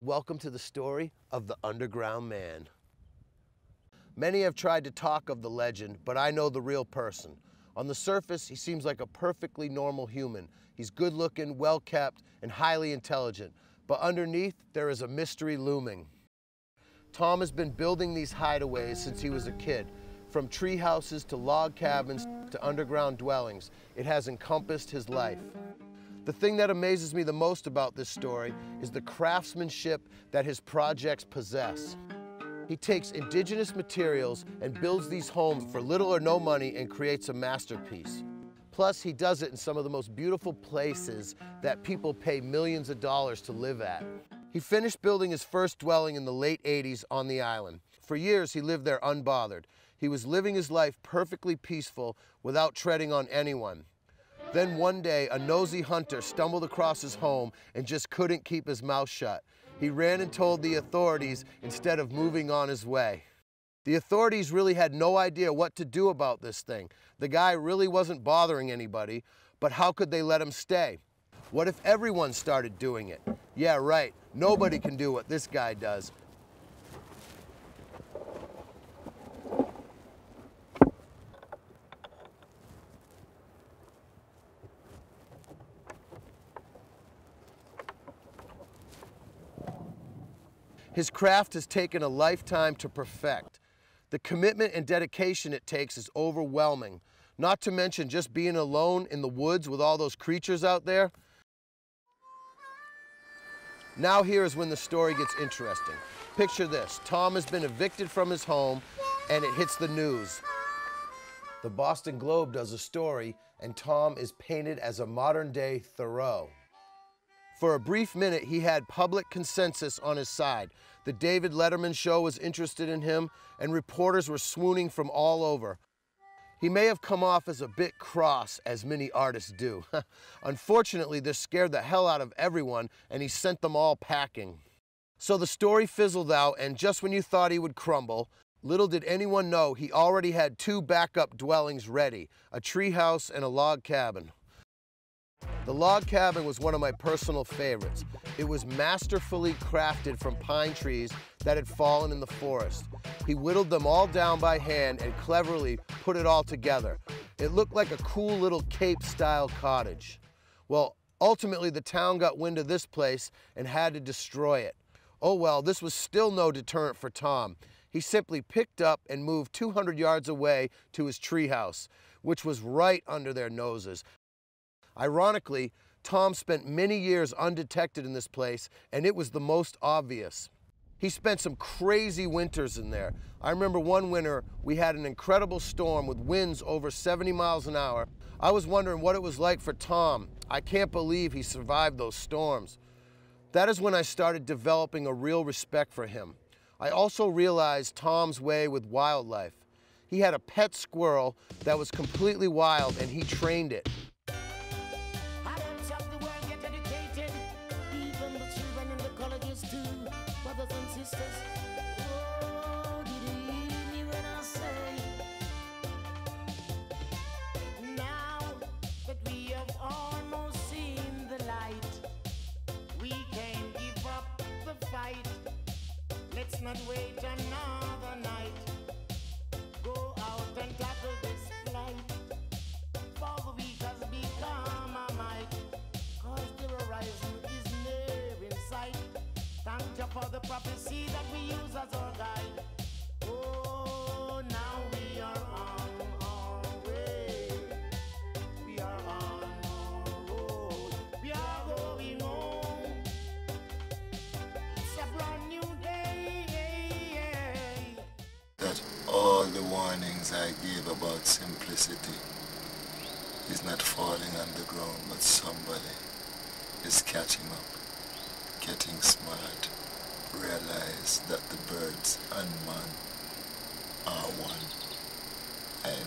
Welcome to the story of the Underground Man. Many have tried to talk of the legend, but I know the real person. On the surface, he seems like a perfectly normal human. He's good-looking, well-kept, and highly intelligent. But underneath, there is a mystery looming. Tom has been building these hideaways since he was a kid. From tree houses to log cabins to underground dwellings, it has encompassed his life. The thing that amazes me the most about this story is the craftsmanship that his projects possess. He takes indigenous materials and builds these homes for little or no money and creates a masterpiece. Plus, he does it in some of the most beautiful places that people pay millions of dollars to live at. He finished building his first dwelling in the late 80s on the island. For years, he lived there unbothered. He was living his life perfectly peaceful without treading on anyone. Then one day, a nosy hunter stumbled across his home and just couldn't keep his mouth shut. He ran and told the authorities instead of moving on his way. The authorities really had no idea what to do about this thing. The guy really wasn't bothering anybody, but how could they let him stay? What if everyone started doing it? Yeah, right. Nobody can do what this guy does. His craft has taken a lifetime to perfect. The commitment and dedication it takes is overwhelming. Not to mention just being alone in the woods with all those creatures out there. Now here is when the story gets interesting. Picture this, Tom has been evicted from his home and it hits the news. The Boston Globe does a story and Tom is painted as a modern-day Thoreau. For a brief minute, he had public consensus on his side. The David Letterman show was interested in him, and reporters were swooning from all over. He may have come off as a bit cross, as many artists do. Unfortunately, this scared the hell out of everyone, and he sent them all packing. So the story fizzled out, and just when you thought he would crumble, little did anyone know he already had two backup dwellings ready, a treehouse and a log cabin. The log cabin was one of my personal favorites. It was masterfully crafted from pine trees that had fallen in the forest. He whittled them all down by hand and cleverly put it all together. It looked like a cool little Cape-style cottage. Well, ultimately the town got wind of this place and had to destroy it. Oh well, this was still no deterrent for Tom. He simply picked up and moved 200 yards away to his treehouse, which was right under their noses. Ironically, Tom spent many years undetected in this place, and it was the most obvious. He spent some crazy winters in there. I remember one winter, we had an incredible storm with winds over 70 miles an hour. I was wondering what it was like for Tom. I can't believe he survived those storms. That is when I started developing a real respect for him. I also realized Tom's way with wildlife. He had a pet squirrel that was completely wild, and he trained it. Let's not wait another night. Go out and tackle this flight. For the week has become a might. Cause the horizon is near in sight. Thank you for the prophecy that we use as our guide. Oh, now we are on our way. We are on our road. We are going home. It's a brand new day. That all the warnings I gave about simplicity is not falling on the ground, but somebody is catching up, getting smart, realize that the birds and man are one. And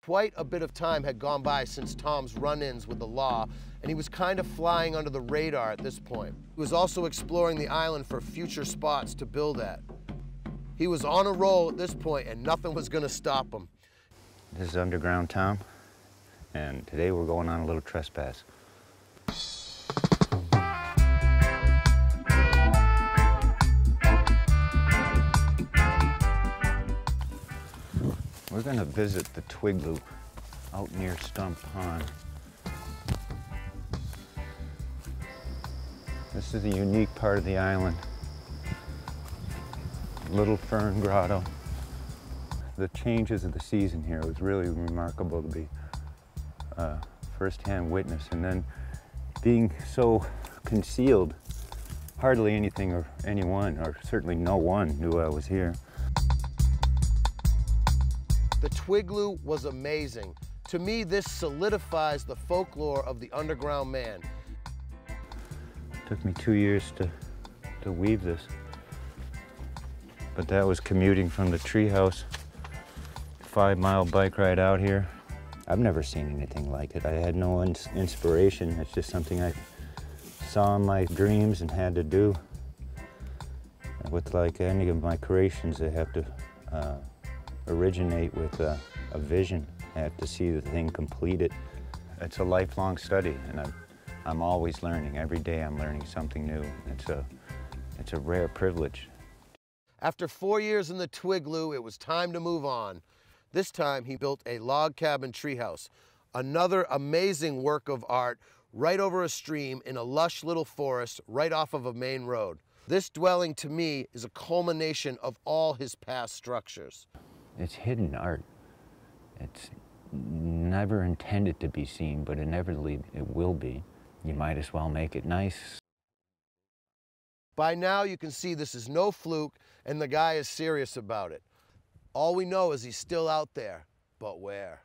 Quite a bit of time had gone by since Tom's run-ins with the law, and he was kind of flying under the radar at this point. He was also exploring the island for future spots to build at. He was on a roll at this point, and nothing was going to stop him. This is Underground Tom, and today we're going on a little trespass. gonna visit the twig loop out near Stump Pond. This is a unique part of the island. Little Fern Grotto. The changes of the season here was really remarkable to be first-hand witness, and then being so concealed, hardly anything or anyone, or certainly no one, knew I was here. The twig loop was amazing. To me, this solidifies the folklore of the underground man. It took me 2 years to weave this. But that was commuting from the treehouse, 5-mile bike ride out here. I've never seen anything like it. I had no inspiration. It's just something I saw in my dreams and had to do. With like any of my creations, they have to originate with a vision. I have to see the thing completed. It's a lifelong study, and I'm always learning. Every day I'm learning something new. It's a rare privilege. After 4 years in the Twigloo, it was time to move on. This time he built a log cabin treehouse, another amazing work of art right over a stream in a lush little forest right off of a main road. This dwelling to me is a culmination of all his past structures. It's hidden art. It's never intended to be seen, but inevitably it will be. You might as well make it nice. By now you can see this is no fluke and the guy is serious about it. All we know is he's still out there, but where?